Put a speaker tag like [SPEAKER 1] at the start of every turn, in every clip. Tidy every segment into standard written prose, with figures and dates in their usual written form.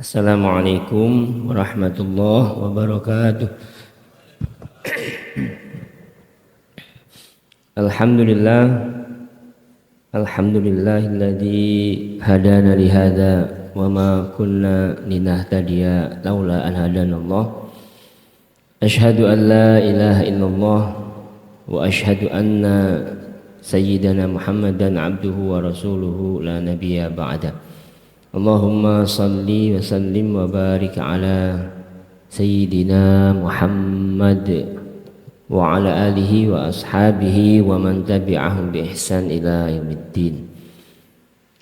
[SPEAKER 1] Assalamualaikum warahmatullahi wabarakatuh. Alhamdulillah, alhamdulillahilladzi hadana li hadza wa ma kunna linahtadiya laula an hadanallah. Asyhadu an la ilaha illallah wa asyhadu anna sayyidana Muhammadan abduhu wa rasuluhu la nabiyya ba'da. Allahumma salli wa sallim wa barik ala sayyidina Muhammad wa ala alihi wa ashabihi wa man tabi'ahum bi ihsan ila yaumiddin.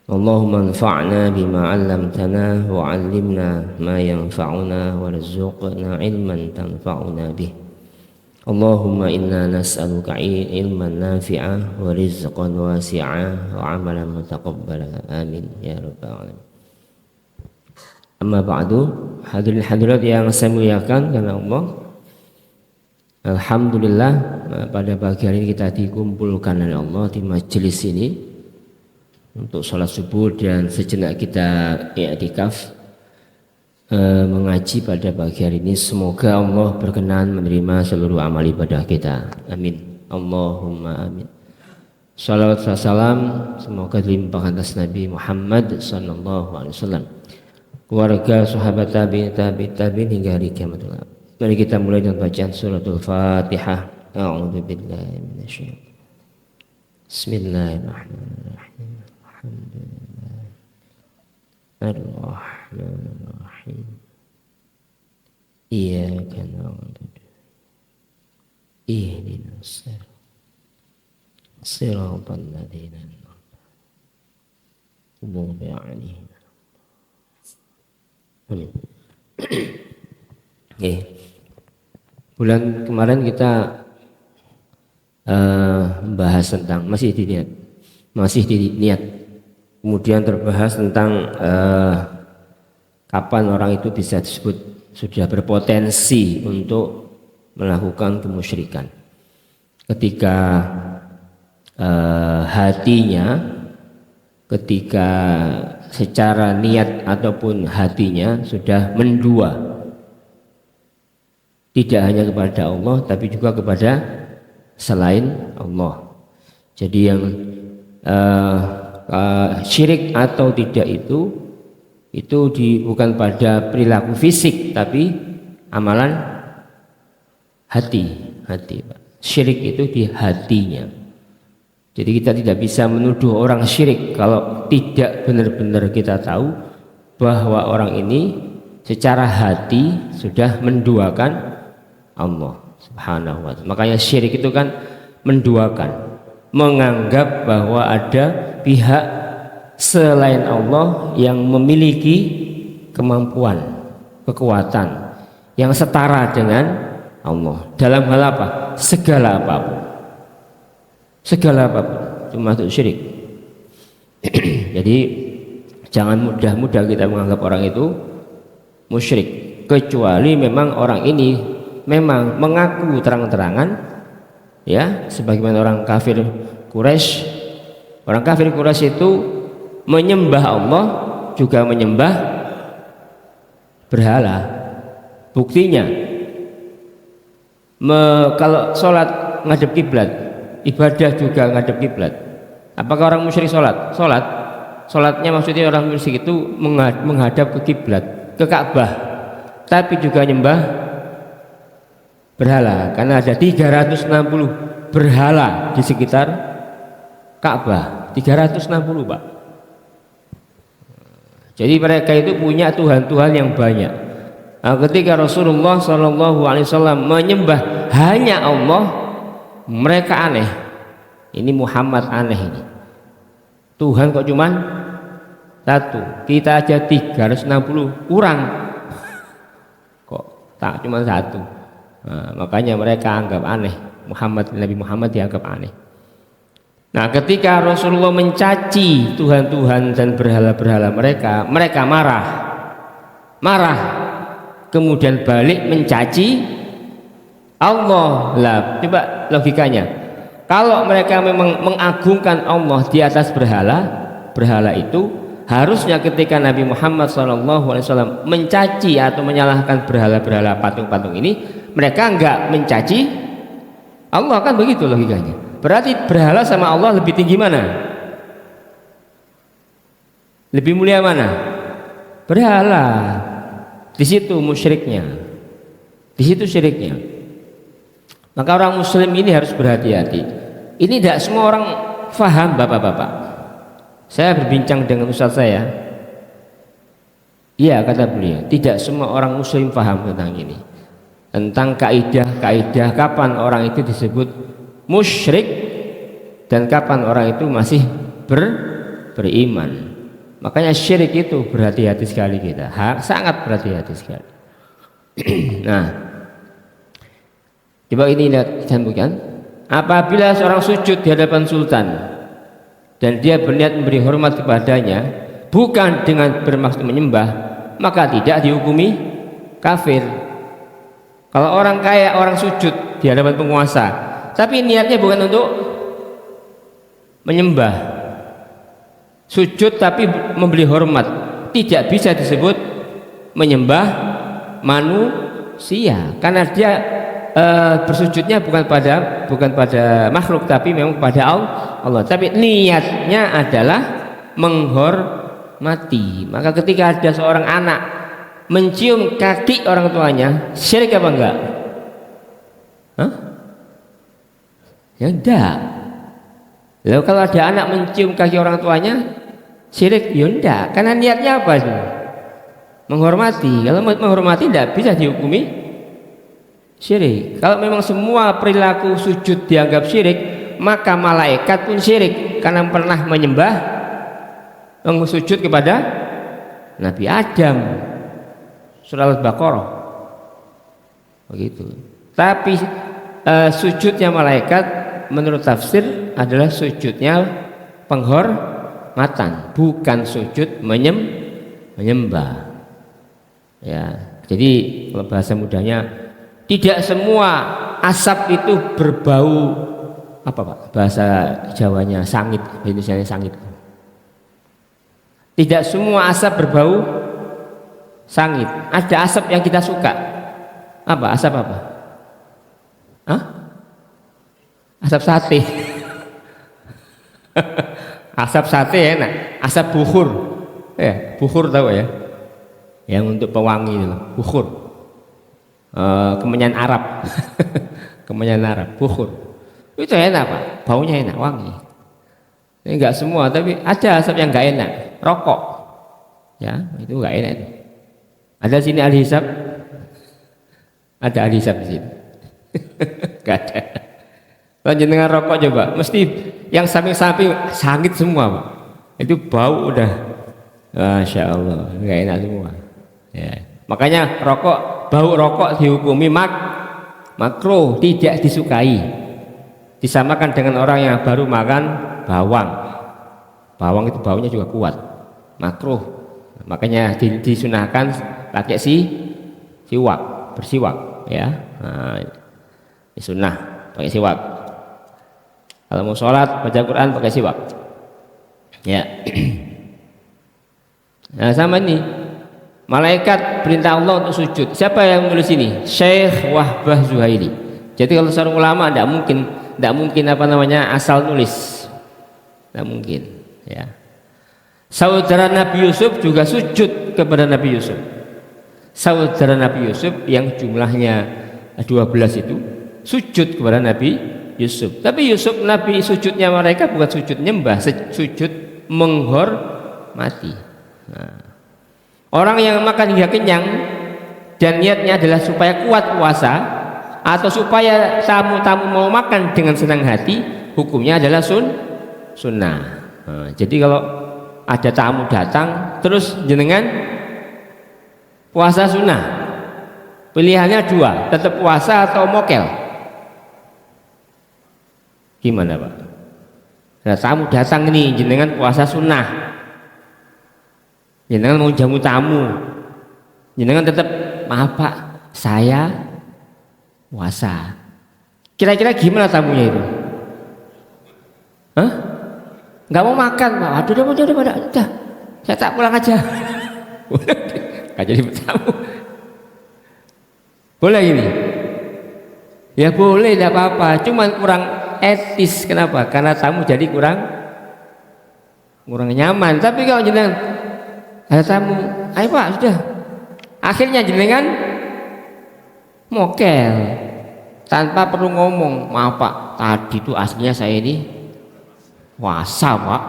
[SPEAKER 1] Allahumma anfa'na bima 'allamtana wa 'allimna ma yanfa'una warzuqna ilman tanfa'una bih. Allahumma inna nas'aluka ilman nafi'a wa rizqan wasi'a wa 'amalan mutaqabbala. Amin ya rabbal alamin. Amma ba'du, hadirin hadirat yang saya muliakan karena Allah. Alhamdulillah, pada pagi hari ini kita dikumpulkan oleh Allah di majelis ini untuk sholat subuh dan sejenak kita i'tikaf mengaji pada pagi hari ini. Semoga Allah berkenan menerima seluruh amal ibadah kita. Amin. Allahumma amin. Salawat dan salam semoga dilimpahkan atas Nabi Muhammad sallallahu alaihi wasallam, keluarga, sahabat, tabi'in hingga hari kiamat. Mari kita mulai dengan bacaan suratul Fatihah. A'udzu billahi minasyaitonir. Bismillahirrahmanirrahim. Alhamdulillah. Ar-Rahmanir-Rahim. Iyyaka na'budu. Ihdinas siratal ladzina an'amta 'alaihim. Bulan kemarin kita membahas tentang masih di niat. Kemudian terbahas tentang kapan orang itu bisa disebut sudah berpotensi untuk melakukan kemusyrikan. Ketika hatinya, ketika secara niat ataupun hatinya sudah mendua, tidak hanya kepada Allah tapi juga kepada selain Allah. Jadi yang syirik atau tidak itu bukan pada perilaku fisik tapi amalan hati. Syirik itu di hatinya. Jadi kita tidak bisa menuduh orang syirik kalau tidak benar-benar kita tahu bahwa orang ini secara hati sudah menduakan Allah Subhanahu wa ta'ala. Makanya syirik itu kan menduakan, menganggap bahwa ada pihak selain Allah yang memiliki kemampuan, kekuatan yang setara dengan Allah dalam hal apa? Segala apapun, termasuk syirik. Jadi jangan mudah-mudah kita menganggap orang itu musyrik, kecuali memang orang ini memang mengaku terang-terangan, ya, sebagaimana orang kafir Quraisy. Orang kafir Quraisy itu menyembah Allah juga menyembah berhala. Buktinya kalau sholat ngadep kiblat, ibadah juga ngadep kiblat. Apakah orang musyrik sholatnya maksudnya orang musyrik itu menghadap ke kiblat, ke Ka'bah, tapi juga nyembah berhala, karena ada 360 berhala di sekitar Ka'bah. 360, Pak. Jadi mereka itu punya Tuhan-Tuhan yang banyak. Nah, ketika Rasulullah SAW menyembah hanya Allah, mereka aneh. Ini Muhammad aneh ini. Tuhan kok cuman satu, kita aja 360 kurang. Kok tak cuma satu. Nah, makanya mereka anggap aneh. Nabi Muhammad dianggap aneh. Nah, ketika Rasulullah mencaci Tuhan-Tuhan dan berhala-berhala mereka marah. Kemudian balik mencaci Allah. Lah, coba logikanya. Kalau mereka memang mengagungkan Allah di atas berhala itu Harusnya ketika Nabi Muhammad SAW mencaci atau menyalahkan berhala-berhala patung-patung ini, mereka enggak mencaci Allah, kan begitu logikanya. Berarti berhala sama Allah lebih tinggi mana? Lebih mulia mana? Berhala. Di situ musyriknya. Di situ syiriknya. Maka orang muslim ini harus berhati-hati. Ini tidak semua orang faham, bapak-bapak. Saya berbincang dengan ustaz saya. Iya, kata beliau, tidak semua orang muslim paham tentang ini. Tentang kaidah-kaidah kapan orang itu disebut musyrik dan kapan orang itu masih beriman. Makanya syirik itu berhati-hati sekali kita. Sangat berhati-hati sekali. Nah, coba ini lihat, bukan? Apabila seorang sujud di hadapan sultan dan dia berniat memberi hormat kepadanya bukan dengan bermaksud menyembah, maka tidak dihukumi kafir. Kalau orang kaya, orang sujud di hadapan penguasa tapi niatnya bukan untuk menyembah, sujud tapi memberi hormat, tidak bisa disebut menyembah manusia karena dia bersujudnya bukan pada makhluk tapi memang pada Allah. Tapi niatnya adalah menghormati. Maka ketika ada seorang anak mencium kaki orang tuanya, syirik apa enggak? Hah? Ya enggak. Lalu kalau ada anak mencium kaki orang tuanya, syirik? Ya enggak. Karena niatnya apa sih? Menghormati. Kalau menghormati tidak bisa dihukumi syirik. Kalau memang semua perilaku sujud dianggap syirik, maka malaikat pun syirik karena pernah menyembah sujud kepada Nabi Adam. Surah Al-Baqarah begitu. Tapi sujudnya malaikat menurut tafsir adalah sujudnya penghormatan, bukan sujud menyembah. Ya, jadi kalau bahasa mudahnya, tidak semua asap itu berbau apa Pak? Bahasa Jawanya sangit, Indonesianya sangit. Tidak semua asap berbau sangit. Ada asap yang kita suka. Apa? Asap apa? Hah? Asap sate. Asap sate enak. Asap bukhur. Ya, bukhur tahu ya? Yang untuk pewangi itu, bukhur. Kemenyan Arab. Kemenyan Arab, bukhur. Itu enak Pak, baunya enak, wangi. Ini enggak semua, tapi ada asap yang enggak enak. Rokok. Ya, itu enggak enak itu. Ada sini ahli hisab? Ada ahli hisab di sini? Enggak ada. Lanjut dengan rokok coba, mesti yang samping-samping sangit semua Pak. Itu bau udah, Masya Allah, enggak enak semua. Ya. Makanya bau rokok dihukumi makruh, tidak disukai. Disamakan dengan orang yang baru makan bawang. Bawang itu baunya juga kuat, makruh. Makanya disunahkan pakai siwak, bersiwak ya. Nah, sunnah pakai siwak. Kalau mau sholat baca Quran pakai siwak. Ya. Nah sama ini, malaikat perintah Allah untuk sujud. Siapa yang menulis ini? Syekh Wahbah Zuhaili. Jadi kalau seorang ulama tidak mungkin apa namanya asal nulis, tidak mungkin. Ya. Saudara Nabi Yusuf juga sujud kepada Nabi Yusuf. Saudara Nabi Yusuf yang jumlahnya 12 itu sujud kepada Nabi Yusuf. Tapi Nabi sujudnya mereka bukan sujud nyembah, sujud menghormati. Nah, orang yang makan hingga kenyang dan niatnya adalah supaya kuat puasa atau supaya tamu-tamu mau makan dengan senang hati, hukumnya adalah sunnah. Nah, jadi kalau ada tamu datang terus jenengan puasa sunnah, pilihannya dua, tetap puasa atau mokel. Gimana Pak? Nah, tamu datang ini jenengan puasa sunnah, jenengan mau jamu tamu, jenengan tetap maaf Pak, saya puasa. Kira-kira gimana tamunya itu? Hah? Nggak mau makan Pak. Udah. Saya tak pulang aja. Gak jadi tamu. Boleh ini? Ya boleh, tidak apa-apa. Cuman kurang etis. Kenapa? Karena tamu jadi kurang nyaman. Tapi kalau jenengan ada tamu, ayo Pak, sudah. Akhirnya jenengan mokel tanpa perlu ngomong. Maaf Pak, tadi itu aslinya saya ini puasa Pak.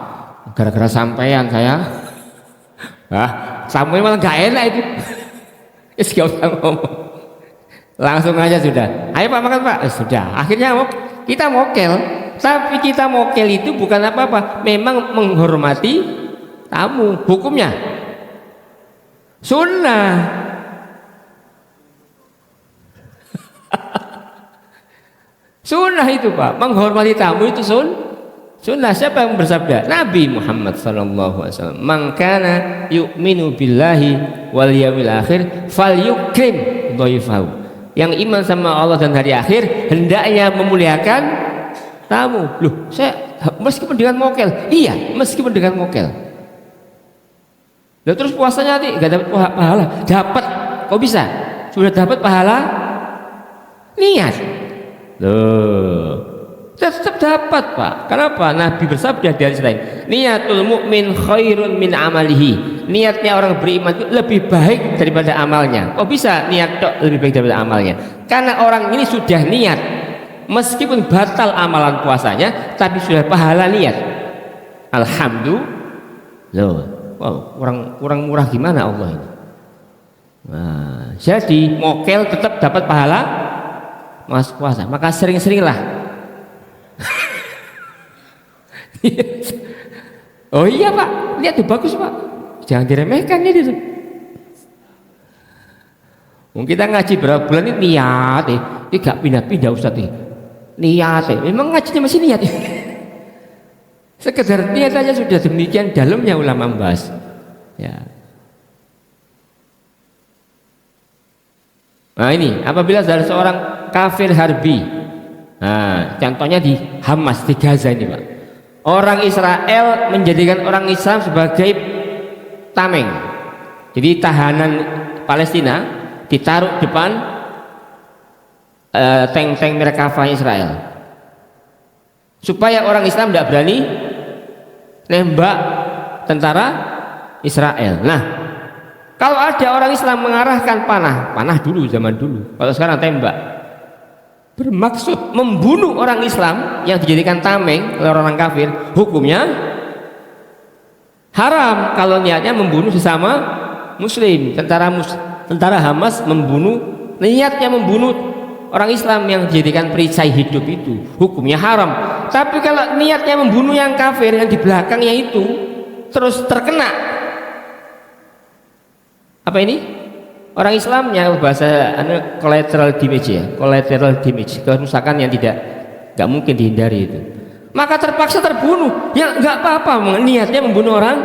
[SPEAKER 1] Gara-gara sampean saya. Tamunya malah gak enak itu. Gak usah ngomong. Langsung aja sudah. Ayo Pak makan Pak. Sudah. Akhirnya kita mokel. Tapi kita mokel itu bukan apa-apa. Memang menghormati tamu. Hukumnya sunnah. Sunnah itu Pak. Menghormati tamu itu sunnah. Siapa yang bersabda? Nabi Muhammad SAW. Man kana yu'minu billahi wal yawmil akhir falyukrim dhaifahu. Yang iman sama Allah dan hari akhir hendaknya memuliakan tamu. Loh, saya meskipun dengan mokel. Iya, meskipun dengan mokel. Lalu terus puasanya nanti gak dapat pahala. Dapat. Kok bisa? Sudah dapat pahala niat. Loh, tetap dapat Pak. Kenapa? Nabi bersabda di hadis lain, niatul mukmin khairun min amalihi. Niatnya orang beriman itu lebih baik daripada amalnya. Kok bisa niat lebih baik daripada amalnya? Karena orang ini sudah niat, meskipun batal amalan puasanya, tapi sudah pahala niat. Alhamdulillah. Wow, kurang murah gimana Allah ini? Nah, jadi mokel tetap dapat pahala mas puasa. Maka sering-seringlah. Oh iya Pak, lihat tuh bagus Pak, jangan diremehkan ini tuh. Kita ngaji berapa bulan ini niat ini gak pindah-pindah Ustaz niat memang ngajinya masih niat sekedar niat aja sudah demikian dalamnya ulama membahas ya. Nah ini apabila ada seorang kafir harbi, nah contohnya di Hamas di Gaza ini Pak. Orang Israel menjadikan orang Islam sebagai tameng. Jadi tahanan Palestina ditaruh depan tank-tank Merkava Israel. Supaya orang Islam tidak berani nembak tentara Israel. Nah, kalau ada orang Islam mengarahkan panah dulu zaman dulu. Kalau sekarang tembak. Bermaksud membunuh orang Islam yang dijadikan tameng oleh orang kafir, hukumnya haram. Kalau niatnya membunuh sesama muslim, tentara Hamas niatnya membunuh orang Islam yang dijadikan perisai hidup itu, hukumnya haram. Tapi kalau niatnya membunuh yang kafir yang di belakangnya itu terus terkena apa ini? Orang Islamnya bahasa collateral damage ya, collateral damage, kerusakan yang nggak mungkin dihindari itu. Maka terpaksa terbunuh. Ya nggak apa-apa, niatnya membunuh orang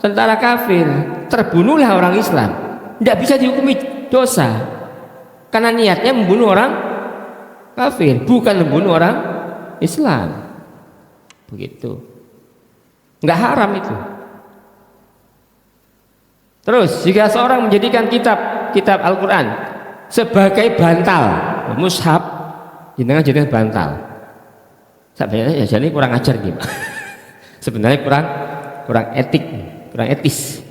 [SPEAKER 1] tentara kafir, terbunuhlah orang Islam. Nggak bisa dihukumi dosa karena niatnya membunuh orang kafir, bukan membunuh orang Islam. Begitu. Nggak haram itu. Terus jika seorang menjadikan kitab Al-Quran sebagai bantal, mushaf, jangan jadikan bantal. Sebenarnya ya jadi kurang ajar gitu. Sebenarnya kurang etis.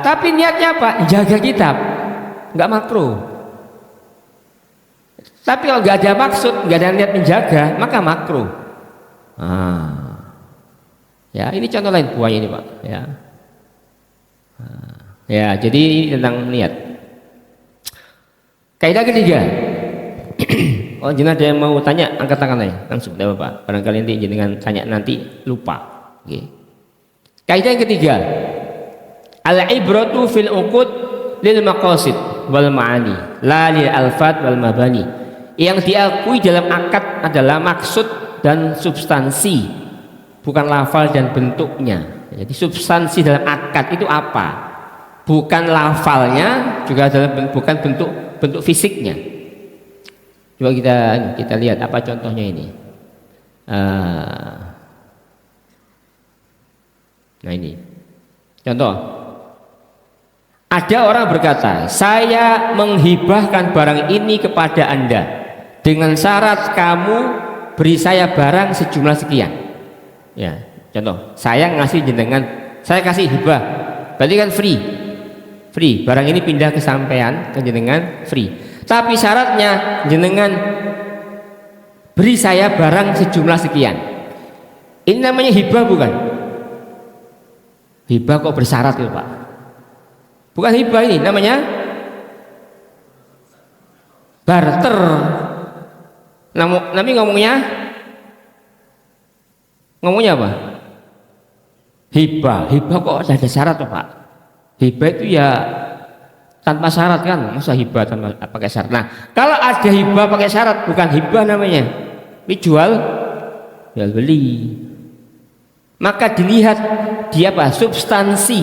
[SPEAKER 1] Tapi niatnya apa? Jaga kitab, nggak makruh. Tapi kalau nggak ada maksud, nggak ada niat menjaga, maka makruh. Ya ini contoh lain buahnya ini Pak. Ya, jadi ini tentang niat. Kaidah ketiga. Oh, jenengan ada yang mau tanya, angkat tangan aja langsung, tidak apa-apa. Barangkali nanti jenengan tanya nanti lupa. Oke. Kaidah yang ketiga. Al-ibratu fil uqud lil maqasid wal ma'ani, la lil alfat wal mabani. Yang diakui dalam akad adalah maksud dan substansi, bukan lafal dan bentuknya. Jadi substansi dalam akad itu apa? Bukan lafalnya, juga bukan bentuk fisiknya. Coba kita lihat apa contohnya ini. Nah ini Contoh, ada orang berkata, saya menghibahkan barang ini kepada Anda dengan syarat kamu beri saya barang sejumlah sekian. Ya, contoh, saya ngasih jenengan, saya kasih hibah, berarti kan free, barang ini pindah ke sampean, ke jenengan free. Tapi syaratnya jenengan beri saya barang sejumlah sekian. Ini namanya hibah bukan? Hibah kok bersyarat itu Pak? Bukan hibah, ini namanya barter. Nabi ngomongnya apa? Hibah kok ada syarat Pak? Hibah itu ya tanpa syarat kan? Masa hibah tanpa pakai syarat? Nah, kalau ada hibah pakai syarat bukan hibah namanya. Ini jual beli. Maka dilihat dia apa? Substansi,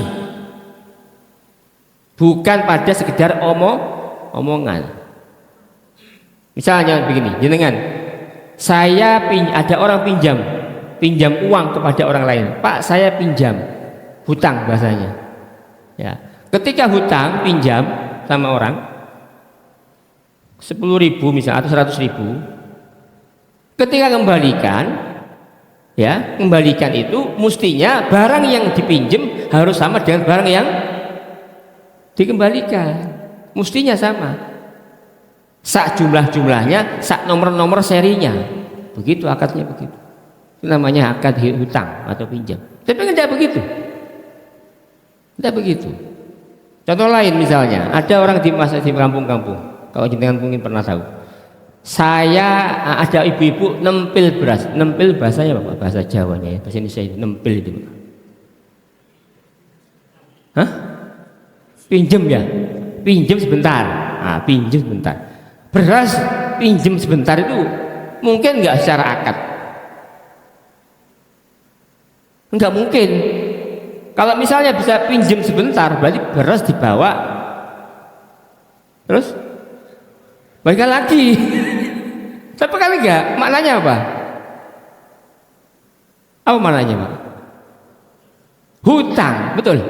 [SPEAKER 1] bukan pada sekedar omongan. Misalnya begini, jenengan, ada orang pinjam uang kepada orang lain. Pak, saya pinjam, hutang bahasanya. Ya, ketika hutang pinjam sama orang 10.000 misalnya atau 100.000, ketika kembalikan itu mestinya barang yang dipinjam harus sama dengan barang yang dikembalikan, mestinya sama, sak jumlahnya, sak nomor serinya, begitu akadnya, begitu. Itu namanya akad hutang atau pinjam. Tapi tidak begitu, Contoh lain misalnya, ada orang di kampung-kampung, kalau jenengan mungkin pernah tahu, ada ibu-ibu nempil beras. Nempil bahasanya apa? Bahasa Jawanya ya, bahasa Indonesia itu nempil itu. Hah? Pinjem ya? Pinjem sebentar. Pinjem sebentar. Beras pinjem sebentar itu mungkin nggak secara akad? Nggak mungkin. Kalau misalnya bisa pinjem sebentar, berarti beras dibawa, terus balikan lagi. Tapi kan enggak, maknanya apa? Apa maknanya Pak? Hutang, betul.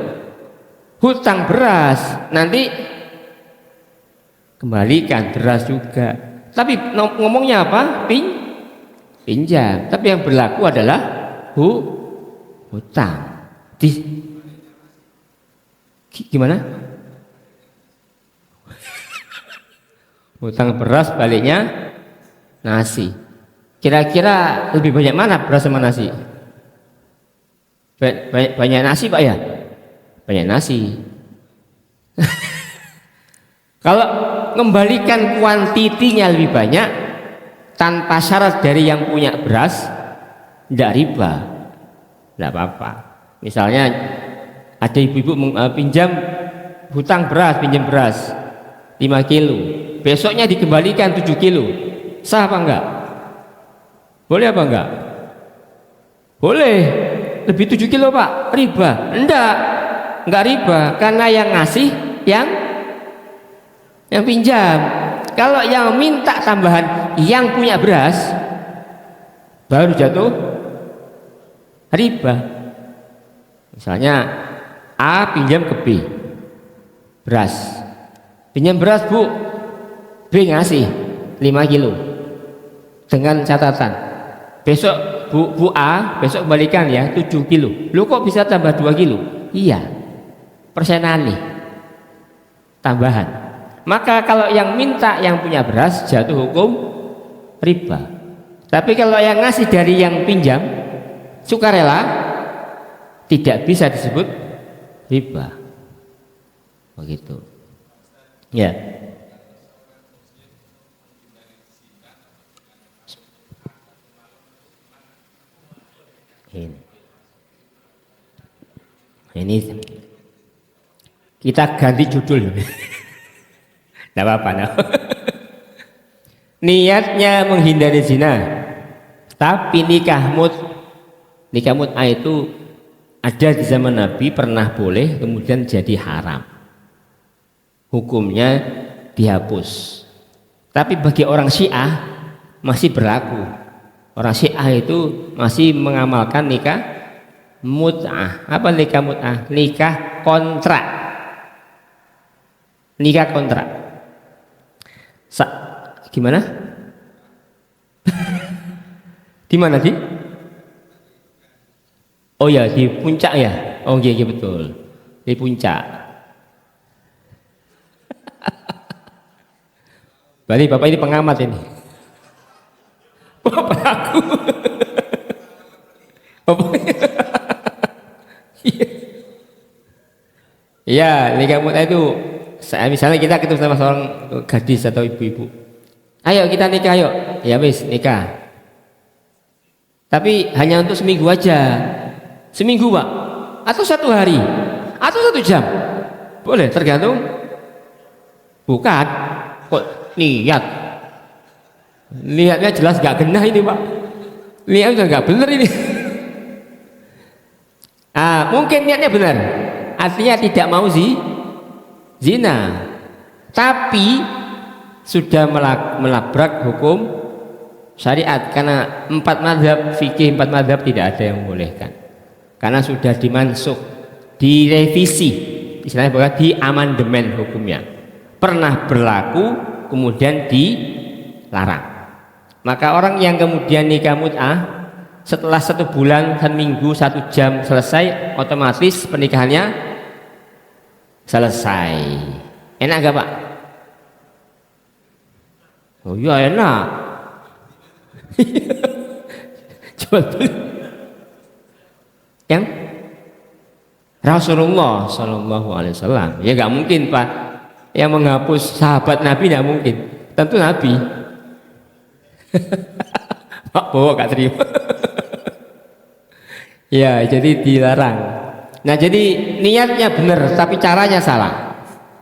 [SPEAKER 1] Hutang beras, nanti kembalikan beras juga. Tapi ngomongnya apa? Pinjam. Tapi yang berlaku adalah hutang. Gimana? Hutang beras, baliknya nasi. Kira-kira lebih banyak mana beras sama nasi? Banyak nasi Pak ya? Banyak nasi. Kalau mengembalikan kuantitinya lebih banyak tanpa syarat dari yang punya beras, tidak riba, tidak apa-apa. Misalnya ada ibu-ibu pinjam pinjam beras 5 kilo, besoknya dikembalikan 7 kilo, sah apa enggak? Boleh apa enggak? Boleh. Lebih 7 kilo Pak, riba? Enggak riba, karena yang ngasih yang pinjam. Kalau yang minta tambahan yang punya beras, baru jatuh riba. Misalnya A pinjam ke B beras, pinjam beras Bu, B ngasih 5 kilo dengan catatan besok Bu A besok kembalikan ya 7 kilo. Lu kok bisa tambah 2 kilo? Iya, persenan nih tambahan. Maka kalau yang minta yang punya beras jatuh hukum riba. Tapi kalau yang ngasih dari yang pinjam sukarela, tidak bisa disebut riba. Begitu ya. Ini kita ganti judul. Tidak apa-apa. No. Niatnya menghindari zina, tapi nikah mut'ah itu ada di zaman Nabi, pernah boleh kemudian jadi haram, hukumnya dihapus. Tapi bagi orang Syiah masih berlaku. Orang Syiah itu masih mengamalkan nikah mut'ah. Apa nikah mut'ah? Nikah kontrak. Nikah kontrak. Gimana? Di mana di? Oh ya, di puncak ya. Oh iya, iya betul. Di puncak. Berarti Bapak ini pengamat ini. Bapak aku. Bapak. Iya, nikah mut'ah itu misalnya kita ketemu sama seorang gadis atau ibu-ibu. Ayo kita nikah, ayo. Ya wis, nikah. Tapi hanya untuk seminggu aja. Seminggu, Pak. Atau 1 hari. Atau 1 jam. Boleh, tergantung. Bukan. Kok niat. Niatnya jelas gak genah ini, Pak. Niatnya gak bener ini. Mungkin niatnya benar. Artinya tidak mau zina. Tapi sudah melabrak hukum syariat karena 4 mazhab fikih, 4 mazhab tidak ada yang membolehkan. Karena sudah dimansuh, direvisi, istilahnya bahwa di amandemen hukumnya. Pernah berlaku kemudian dilarang. Maka orang yang kemudian nikah mut'ah setelah 1 bulan, 1 minggu, 1 jam selesai, otomatis pernikahannya selesai. Enak gak Pak? Oh iya enak. Coba yang Rasulullah Shallallahu Alaihi Wasallam ya gak mungkin Pak. Yang menghapus sahabat Nabi gak mungkin. Tentu Nabi. Pak Bowo gak terima. Ya jadi dilarang. Nah jadi niatnya benar tapi caranya salah.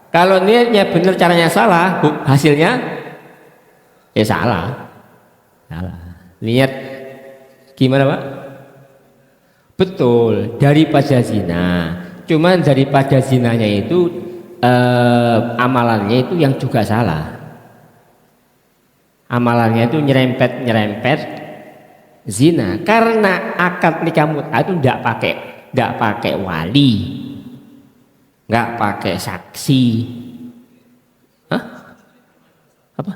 [SPEAKER 1] Kalau niatnya benar caranya salah, hasilnya ya salah. Niat gimana Pak? Betul, daripada zina. Cuman daripada zinanya itu amalannya itu yang juga salah. Amalannya itu nyerempet zina. Karena akad nikah mut'ah itu tidak pakai wali, nggak pakai saksi. Hah? Apa?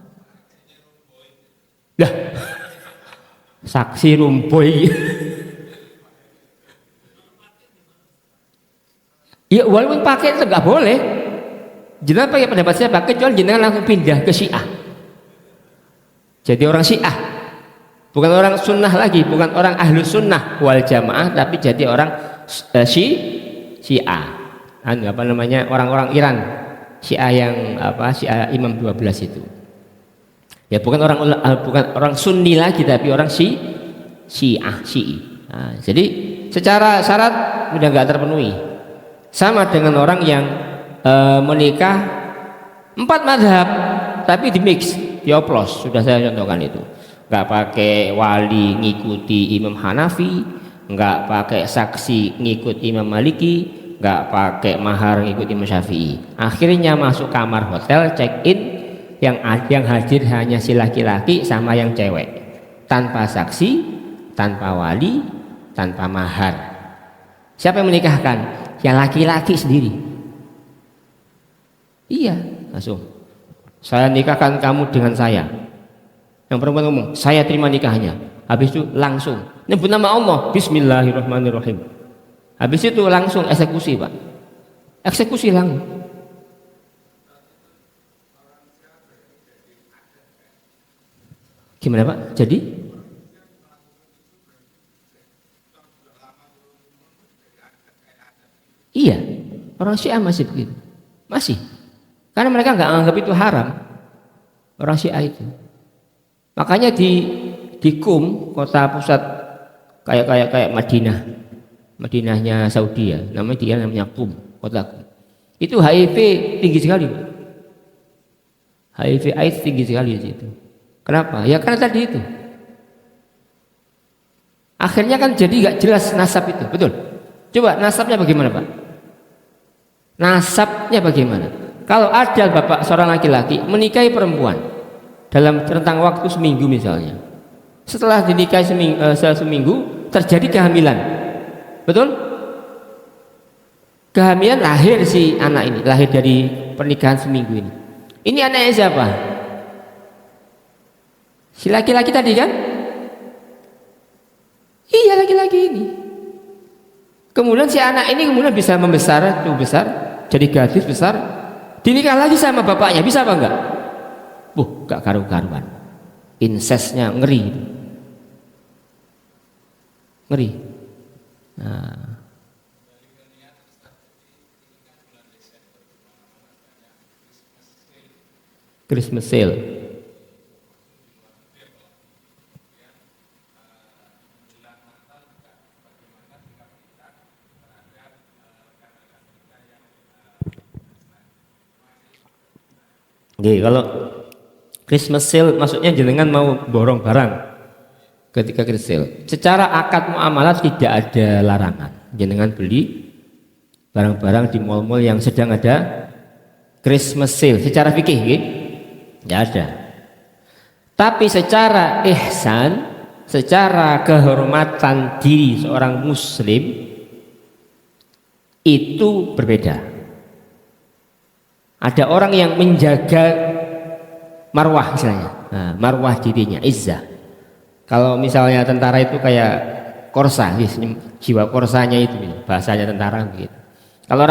[SPEAKER 1] Lah, saksi rumboy. Ya walaupun pakai itu nggak boleh. Jenengan pakai pendapat siapa? Kecuali jenengan langsung pindah ke Syiah. Jadi orang Syiah, bukan orang sunnah lagi, bukan orang ahlu sunnah wal jamaah, tapi jadi orang Syiah. Apa namanya, orang-orang Iran Syiah yang apa, Syiah Imam 12 itu. Ya bukan orang Sunni lagi, tapi orang Syiah. Nah, jadi secara syarat sudah nggak terpenuhi. Sama dengan orang yang menikah 4 mazhab tapi dimix, dioplos. Sudah saya contohkan itu. Nggak pakai wali ngikuti Imam Hanafi, nggak pakai saksi ngikut Imam Maliki, nggak pakai mahar ngikut Imam Syafi'i. Akhirnya masuk kamar hotel, check in, yang hadir hanya si laki-laki sama yang cewek, tanpa saksi, tanpa wali, tanpa mahar. Siapa yang menikahkan? Yang laki-laki sendiri. Iya, langsung. Saya nikahkan kamu dengan saya. Yang perempuan ngomong, saya terima nikahnya. Habis itu langsung nyebut nama Allah, Bismillahirrahmanirrahim. Habis itu langsung eksekusi Pak. Eksekusi langsung. Gimana Pak? Jadi iya, orang Syiah masih begitu. Masih. Karena mereka nggak anggap itu haram. Orang Syiah itu. Makanya di Qum, kota pusat kayak Madinah. Madinahnya Saudi ya, namanya Qum, kota Qum. Itu HIV tinggi sekali. HIV AIDS tinggi sekali di situ. Kenapa? Ya karena tadi itu. Akhirnya kan jadi nggak jelas nasab itu, betul? Coba nasabnya bagaimana Pak? Nasabnya bagaimana? Kalau ada bapak seorang laki-laki menikahi perempuan dalam rentang waktu seminggu misalnya, setelah dinikahi seminggu terjadi kehamilan, Betul? Kehamilan lahir si anak ini, lahir dari pernikahan seminggu ini. Ini anaknya siapa? Si laki-laki tadi kan? Iya, laki-laki ini. Kemudian si anak ini kemudian bisa membesar, tumbuh besar, jadi gadis besar, dinikah lagi sama bapaknya, bisa apa enggak? Gak karu-karuan. Insestnya ngeri. Ngeri. Nah. Christmas sale. Oke, kalau Christmas sale maksudnya jenengan mau borong barang ketika Christmas sale. Secara akad muamalah tidak ada larangan. Jenengan beli barang-barang di mal-mal yang sedang ada Christmas sale. Secara fikih, tidak ada. Tapi secara ihsan, secara kehormatan diri seorang muslim itu berbeda. Ada orang yang menjaga marwah istilahnya, marwah dirinya, izzah. Kalau misalnya tentara itu kayak korsa, jiwa korsanya itu bahasanya tentara begitu. Kalau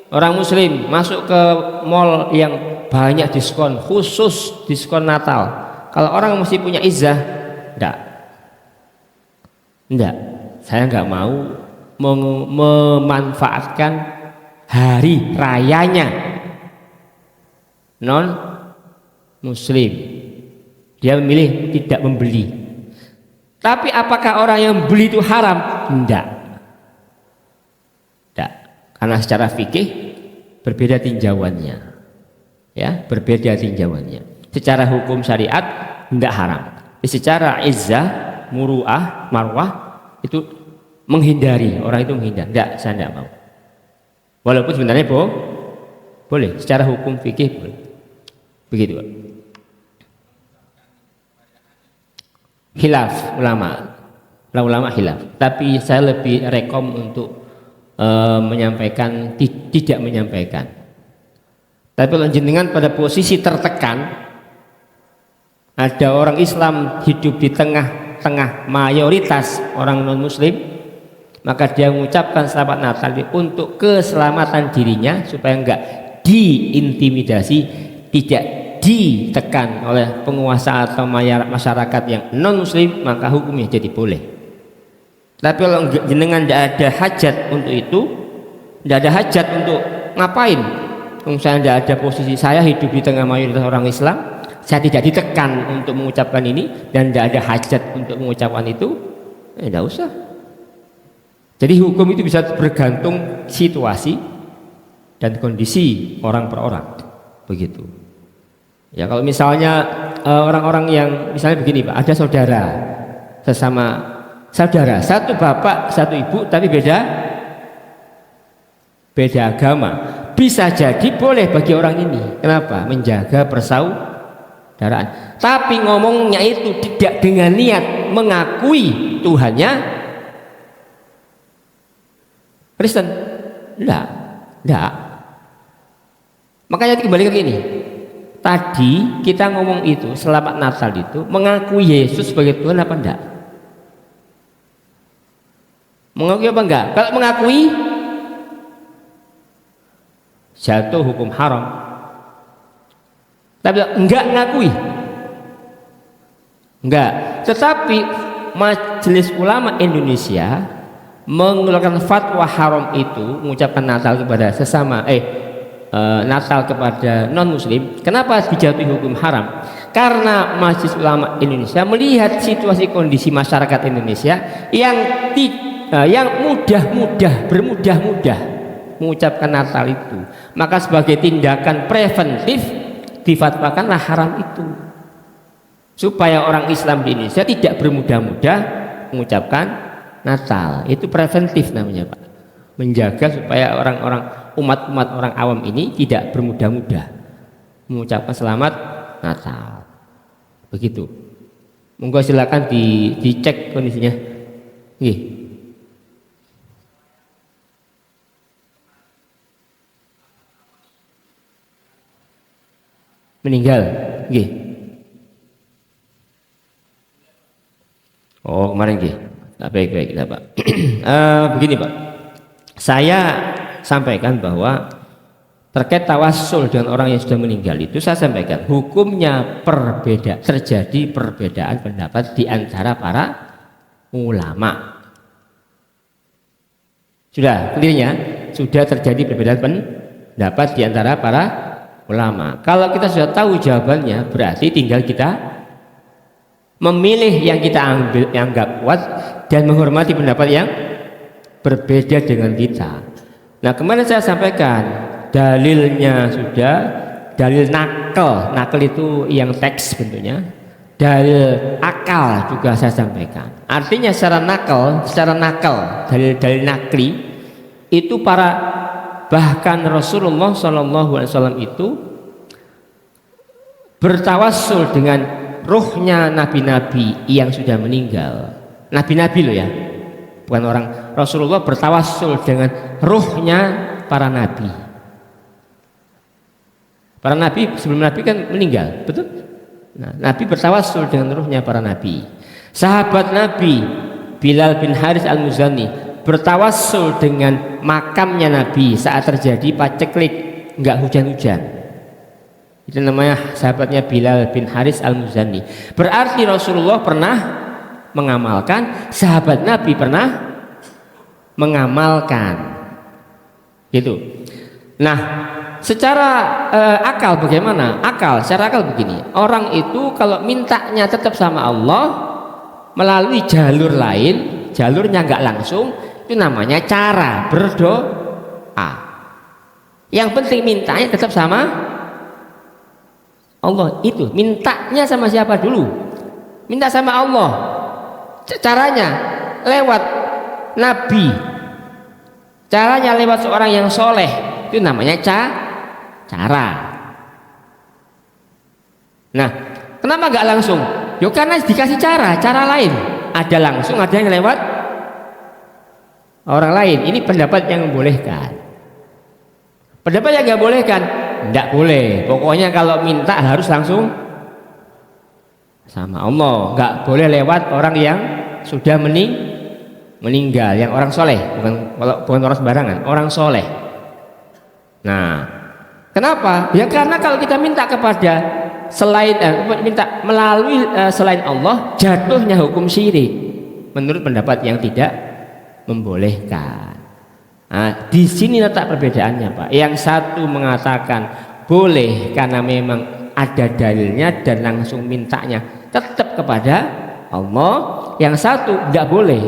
[SPEAKER 1] orang muslim masuk ke mall yang banyak diskon, khusus diskon Natal. Kalau orang mesti punya izzah, enggak. Saya enggak mau memanfaatkan hari rayanya non muslim. Dia memilih tidak membeli. Tapi apakah orang yang beli itu haram? Enggak. Karena secara fikih berbeda tinjauannya. Ya, berbeda tinjauannya. Secara hukum syariat enggak haram. Secara izzah, muruah, marwah itu menghindari, orang itu menghindar. Enggak, saya enggak mau. Walaupun sebenarnya boleh, secara hukum fikih boleh. Begitu, Pak. Khilaf ulama khilaf. Tapi saya lebih rekom untuk menyampaikan, tidak menyampaikan. Tapi kalau jenengan pada posisi tertekan, ada orang Islam hidup di tengah-tengah mayoritas orang non muslim, maka dia mengucapkan selamat Natal untuk keselamatan dirinya supaya enggak diintimidasi, tidak ditekan oleh penguasa atau masyarakat yang non muslim, maka hukumnya jadi boleh. Tapi kalau jenengan tidak ada hajat untuk itu, tidak ada hajat untuk ngapain, misalnya tidak ada posisi saya hidup di tengah mayoritas orang Islam, saya tidak ditekan untuk mengucapkan ini dan tidak ada hajat untuk mengucapkan itu, tidak usah. Jadi hukum itu bisa bergantung situasi dan kondisi orang per orang, begitu. Ya kalau misalnya orang-orang yang misalnya begini Pak, ada saudara, sesama saudara, satu bapak satu ibu tapi beda agama, bisa jadi boleh bagi orang ini. Kenapa? Menjaga persaudaraan. Tapi ngomongnya itu tidak dengan niat mengakui Tuhannya Kristen, enggak. Makanya kembali ke gini. Tadi kita ngomong itu selamat Natal itu mengakui Yesus sebagai Tuhan apa enggak? Mengakui apa enggak? Kalau mengakui jatuh hukum haram. Tapi enggak ngakui, enggak. Tetapi Majelis Ulama Indonesia mengeluarkan fatwa haram itu mengucapkan Natal kepada sesama Natal kepada non muslim. Kenapa dijatuhi hukum haram? Karena Majelis Ulama Indonesia melihat situasi kondisi masyarakat Indonesia yang bermudah-mudah mengucapkan Natal itu, maka sebagai tindakan preventif difatwakanlah haram itu, supaya orang Islam di Indonesia tidak bermudah-mudah mengucapkan Natal. Itu preventif namanya Pak, menjaga supaya orang-orang umat orang awam ini tidak bermudah-mudah mengucapkan selamat Natal, begitu. Monggo silakan dicek kondisinya. meninggal. Nggih. Oh, kemarin nggih. Baik, Pak. Begini, Pak. Saya sampaikan bahwa terkait tawassul dengan orang yang sudah meninggal itu saya sampaikan hukumnya terjadi perbedaan pendapat di antara para ulama. Sudah clearnya, sudah terjadi perbedaan pendapat di antara para ulama. Kalau kita sudah tahu jawabannya, berarti tinggal kita memilih yang kita anggap kuat dan menghormati pendapat yang berbeda dengan kita. Nah, kemarin saya sampaikan dalilnya sudah, dalil nakal itu yang teks bentuknya, dalil akal juga saya sampaikan. Artinya secara nakal, dalil nakli itu bahkan Rasulullah SAW itu bertawassul dengan ruhnya nabi-nabi yang sudah meninggal. Nabi-nabi loh ya, bukan orang. Rasulullah bertawassul dengan ruhnya para nabi. Para nabi sebelum nabi kan meninggal, betul? Nah, nabi bertawassul dengan ruhnya para nabi. Sahabat nabi Bilal bin Haris al-Muzani bertawassul dengan makamnya nabi saat terjadi paceklik, enggak hujan-hujan. Itu namanya sahabatnya Bilal bin Haris al-Muzani. Berarti Rasulullah pernah mengamalkan, sahabat nabi pernah mengamalkan. Gitu. Nah, secara akal bagaimana? Secara akal begini, orang itu kalau mintanya tetap sama Allah melalui jalur lain, jalurnya nggak langsung, itu namanya cara berdoa. Yang penting mintanya tetap sama Allah. Itu mintanya sama siapa dulu? Minta sama Allah. Caranya lewat nabi, caranya lewat seorang yang soleh, itu namanya cara. Nah, kenapa nggak langsung? Yo karena dikasih cara lain. Ada langsung, ada yang lewat orang lain. Ini pendapat yang membolehkan. Pendapat yang nggak bolehkan, nggak boleh. Pokoknya kalau minta harus langsung sama Allah. Nggak boleh lewat orang yang sudah meninggal, yang orang soleh, bukan orang sembarangan, orang soleh. Nah, kenapa? Ya karena kalau kita minta kepada selain minta melalui selain Allah, jatuhnya hukum syirik menurut pendapat yang tidak membolehkan. Nah, di sini letak perbedaannya, Pak. Yang satu mengatakan boleh karena memang ada dalilnya dan langsung mintanya tetap kepada Allah. Yang satu nggak boleh.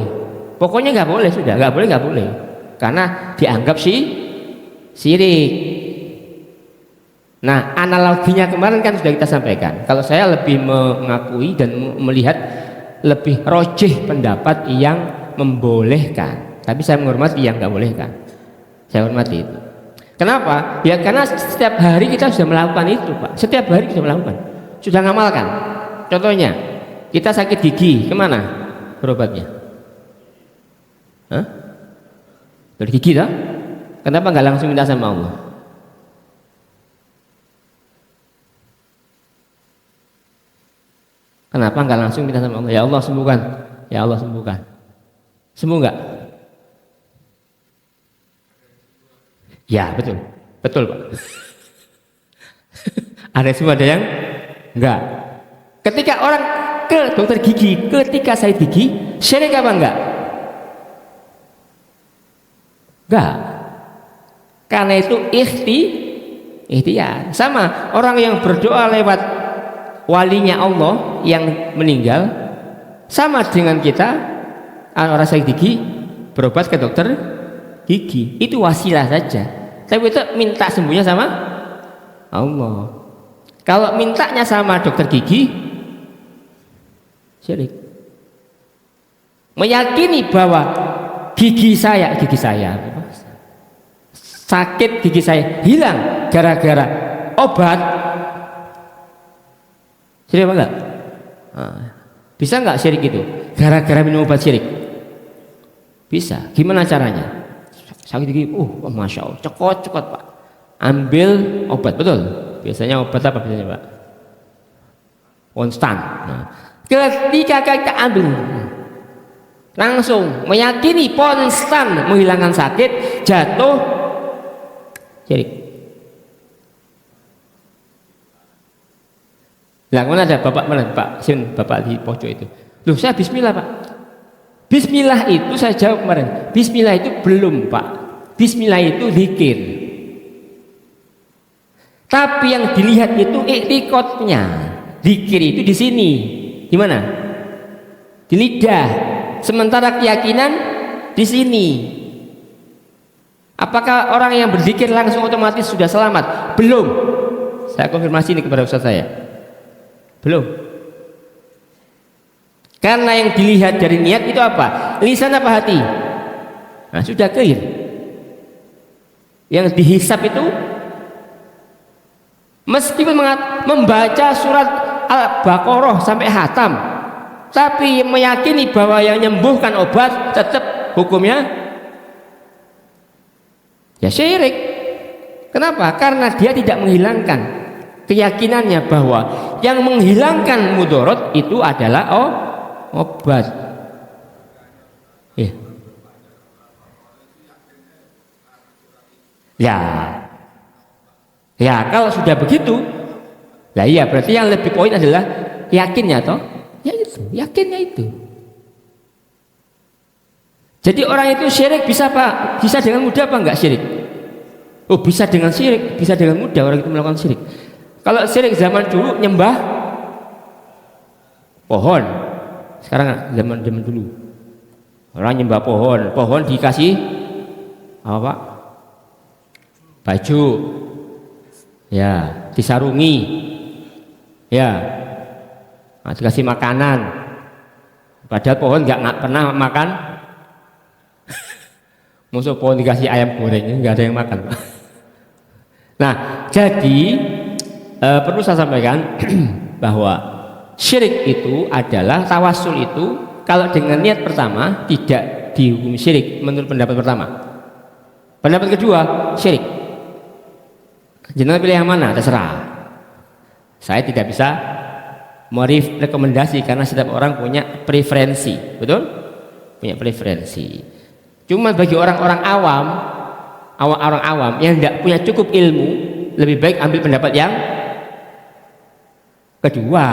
[SPEAKER 1] Pokoknya nggak boleh, sudah nggak boleh karena dianggap syirik. Nah, analoginya kemarin kan sudah kita sampaikan. Kalau saya lebih mengakui dan melihat lebih rojih pendapat yang membolehkan, tapi saya menghormati yang nggak bolehkan. Saya hormati itu. Kenapa? Ya karena setiap hari kita sudah melakukan itu, Pak. Setiap hari kita melakukan, sudah ngamalkan. Contohnya, kita sakit gigi, kemana berobatnya? Hah? Dari gigi tak? Kenapa nggak langsung minta sama Allah? Kenapa nggak langsung minta sama Allah? Ya Allah sembuhkan, ya Allah sembuhkan. Sembuh nggak? Ya betul, Pak. Ada semua, ada yang enggak. Ketika orang ke dokter gigi, ketika sakit gigi, syirik apa enggak? Enggak. Karena itu ikhtiar. Sama orang yang berdoa lewat walinya Allah yang meninggal, sama dengan kita orang sakit gigi berobat ke dokter gigi, itu wasilah saja. Tapi itu minta sembuhnya sama Allah. Kalau mintanya sama dokter gigi, syirik. Meyakini bahwa gigi saya sakit, gigi saya hilang gara-gara obat, syirik apa enggak? Bisa enggak syirik itu? Gara-gara minum obat syirik? Bisa. Gimana caranya? Sakit gigi, masya Allah, cekot Pak. Ambil obat, betul. Biasanya obat apa biasanya Pak? Konstan. Nah, ketika kita ambil langsung meyakini konstan menghilangkan sakit, jatuh syirik. Lah mana ada bapak mana Pak? Sin bapak di pojok itu. Loh saya bismillah Pak. Bismillah itu saya jawab kemarin. Bismillah itu belum Pak. Bismillah itu zikir. Tapi yang dilihat itu i'tiqadnya. Zikir itu di sini. Di mana? Di lidah. Sementara keyakinan di sini. Apakah orang yang berzikir langsung otomatis sudah selamat? Belum. Saya konfirmasi ini kepada ustaz saya. Belum. Karena yang dilihat dari niat itu apa? Lisan apa hati? Nah, sudah clear. Yang dihisap itu meskipun membaca surat Al-Baqarah sampai hatam, tapi meyakini bahwa yang menyembuhkan obat tetap hukumnya ya syirik. Kenapa? Karena dia tidak menghilangkan keyakinannya bahwa yang menghilangkan mudarat itu adalah obat. Ya, kalau sudah begitu, lah iya berarti yang lebih poin adalah yakinnya toh? Ya itu, yakinnya itu. Jadi orang itu syirik bisa Pak? Bisa dengan mudah apa enggak syirik? Oh bisa dengan syirik, bisa dengan mudah orang itu melakukan syirik. Kalau syirik zaman dulu nyembah pohon, sekarang zaman dulu orang nyembah pohon dikasih apa Pak? Baju, ya disarungi, ya nah, dikasih makanan. Padahal pohon nggak pernah makan. Musuh pohon dikasih ayam goreng, nggak ada yang makan. Nah, jadi perlu saya sampaikan bahwa syirik itu adalah tawassul itu kalau dengan niat pertama tidak dihukumi syirik menurut pendapat pertama. Pendapat kedua syirik. Jenengan pilih yang mana? Terserah. Saya tidak bisa merekomendasi karena setiap orang punya preferensi, betul? Punya preferensi. Cuma bagi orang-orang awam, orang awam yang tidak punya cukup ilmu, lebih baik ambil pendapat yang kedua,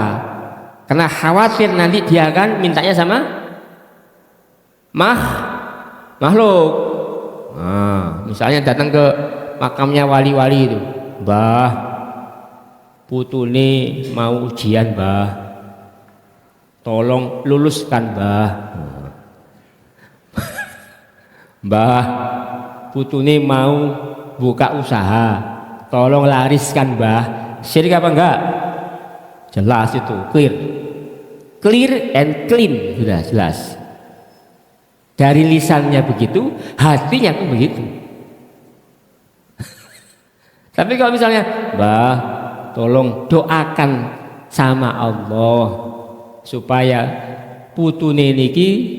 [SPEAKER 1] karena khawatir nanti dia akan mintanya sama makhluk. Nah, misalnya datang ke makamnya wali-wali itu, Mbah, putune mau ujian Mbah, tolong luluskan Mbah. Mbah, putune mau buka usaha, tolong lariskan Mbah. Syirik apa enggak? Jelas itu, clear and clean, sudah jelas. Dari lisannya begitu, hatinya pun begitu. Tapi kalau misalnya, Mbah, tolong doakan sama Allah supaya putune niki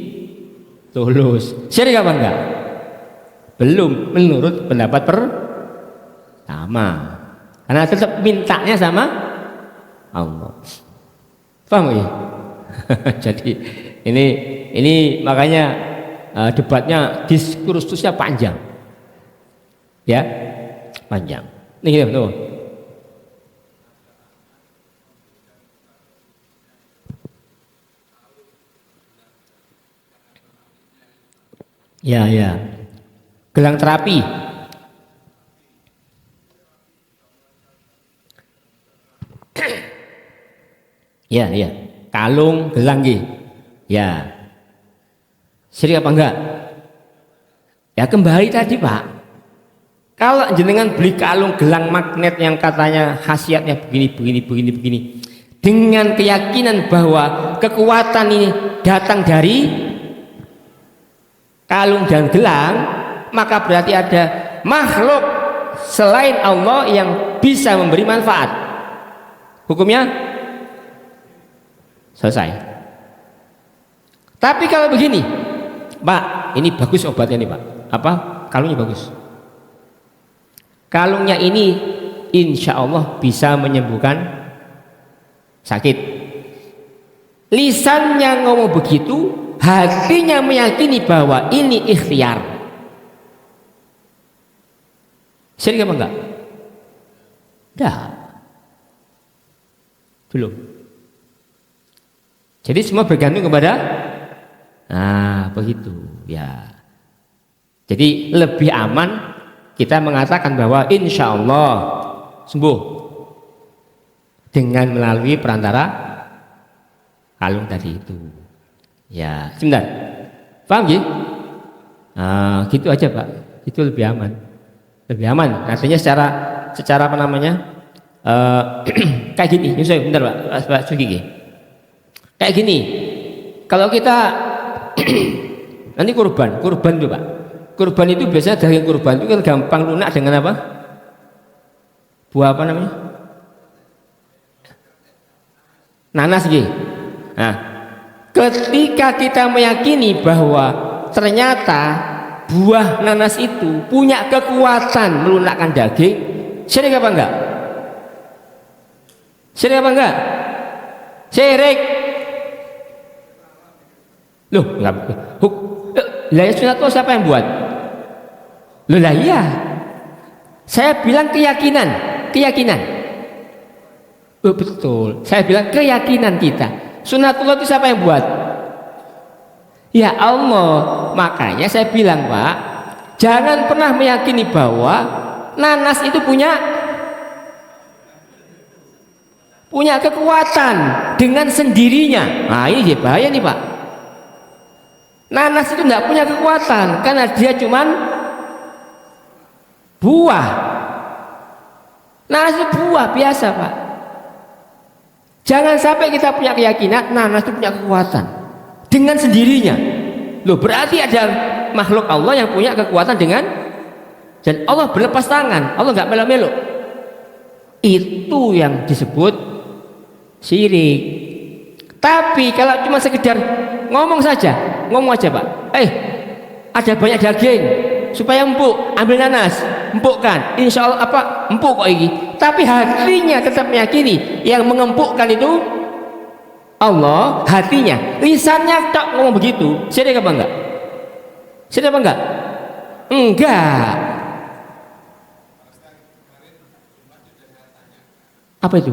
[SPEAKER 1] lulus. Syirik apa enggak? Belum menurut pendapat pertama. Karena tetap mintanya sama Allah. Paham ya? Jadi ini makanya debatnya diskursusnya panjang. Ya, panjang. Nih gitu. Ya. Gelang terapi. Ya. Kalung, gelang gitu. Ya. Syirik apa enggak? Ya kembali tadi Pak. Kalau jenengan beli kalung gelang magnet yang katanya khasiatnya begini, dengan keyakinan bahwa kekuatan ini datang dari kalung dan gelang, maka berarti ada makhluk selain Allah yang bisa memberi manfaat. Hukumnya selesai. Tapi kalau begini, Pak, ini bagus obatnya nih Pak. Apa? Kalungnya bagus. Kalungnya ini insya Allah bisa menyembuhkan sakit. Lisannya ngomong begitu, hatinya meyakini bahwa ini ikhtiar. Syirik apa enggak? Enggak. Belum. Jadi semua bergantung kepada begitu ya. Jadi lebih aman kita mengatakan bahwa insya Allah sembuh dengan melalui perantara kalung tadi itu. Ya, sebentar. Paham ya? Gitu aja Pak. Itu lebih aman. Lebih aman. Artinya secara apa namanya? Kayak gini. Yusuf, bentar Pak Sugi. Kayak gini. Kalau kita nanti kurban itu Pak. Kurban itu biasanya daging kurban itu kan gampang lunak dengan apa? Buah apa namanya? Nanas gitu. Nah, ketika kita meyakini bahwa ternyata buah nanas itu punya kekuatan melunakkan daging, syirik apa enggak? Syirik apa enggak? Syirik. Loh, enggak. Lah ya sunatullah siapa yang buat? Loh lah iya. Saya bilang keyakinan. Oh, betul. Saya bilang keyakinan kita. Sunatullah itu siapa yang buat? Ya Allah. Makanya saya bilang Pak, jangan pernah meyakini bahwa nanas itu punya kekuatan dengan sendirinya. Nah ini bahaya nih Pak. Nanas itu tidak punya kekuatan karena dia cuman buah. Nanas itu buah biasa Pak. Jangan sampai kita punya keyakinan nanas itu punya kekuatan dengan sendirinya. Loh berarti ada makhluk Allah yang punya kekuatan dan Allah berlepas tangan, Allah nggak melo-melo. Itu yang disebut syirik. Tapi kalau cuma sekedar ngomong aja Pak, ada banyak daging supaya empuk, ambil nanas, empukkan, insya Allah empuk kok ini. Tapi hatinya tetap meyakini yang mengempukkan itu Allah, hatinya, lisannya tak ngomong begitu. Syirik apa enggak? Syirik apa enggak? Enggak. Apa itu?